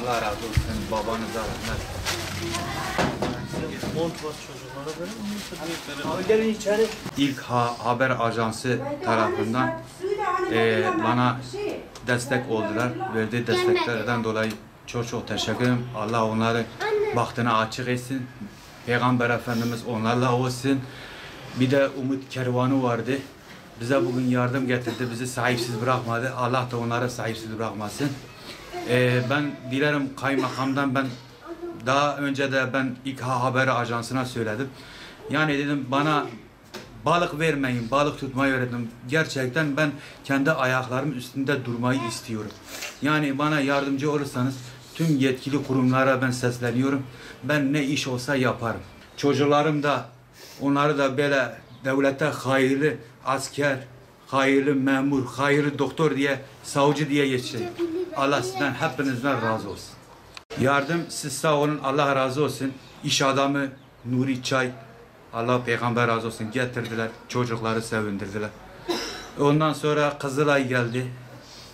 Allah razı olsun. Babanıza rahmet. Mont var çocuklara böyle. Gelin içeri. İlk haber ajansı tarafından bana destek oldular. Verdiği desteklerden dolayı çok teşekkür ederim. Allah onları bahtını açık etsin. Peygamber Efendimiz onlarla olsun. Bir de Umut Kervanı vardı. Bize bugün yardım getirdi. Bizi sahipsiz bırakmadı. Allah da onları sahipsiz bırakmasın. Ben dilerim kaymakamdan daha önce de ben İKA Haber Ajansı'na söyledim. Yani dedim bana balık vermeyin, balık tutmayı öğretin. Gerçekten ben kendi ayaklarımın üstünde durmayı istiyorum. Yani bana yardımcı olursanız tüm yetkili kurumlara ben sesleniyorum. Ben ne iş olsa yaparım. Çocuklarım da onları da böyle devlete hayırlı asker, hayırlı memur, hayırlı doktor diye, savcı diye yetiştirin. Allah sizden hepinizden razı olsun. Yardım siz sağ olun, Allah razı olsun. İş adamı Nuri Çay, Allah peygamber razı olsun getirdiler. Çocukları sevindirdiler. Ondan sonra Kızılay geldi.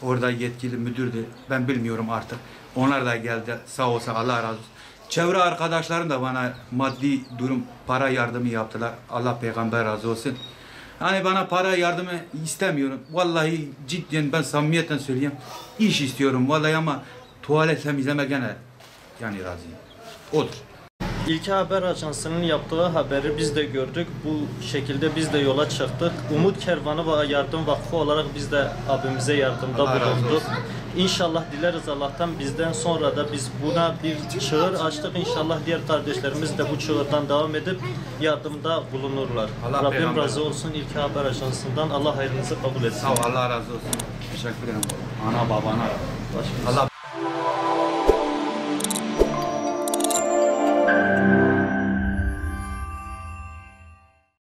Orada yetkili müdürdü. Ben bilmiyorum artık. Onlar da geldi. Sağ olsun Allah razı olsun. Çevre arkadaşlarım da bana maddi durum, para yardımı yaptılar. Allah peygamber razı olsun. Hani bana para yardımı istemiyorum. Vallahi cidden ben samimiyetten söyleyeyim. İş istiyorum vallahi ama tuvalet temizleme gene yani razıyım. Odur. İlka Haber Ajansı'nın yaptığı haberi biz de gördük. Bu şekilde biz de yola çıktık. Umut Kervanı ve Yardım Vakfı olarak biz de abimize yardımda bulunduk. İnşallah dileriz Allah'tan bizden sonra da biz buna bir çığır açtık. İnşallah diğer kardeşlerimiz de bu çığırdan devam edip yardımda bulunurlar. Rabbim razı olsun İlka Haber Ajansı'ndan. Allah hayrınızı kabul etsin. Sağ ol, Allah razı olsun. Teşekkür ederim. Ana babana. Allah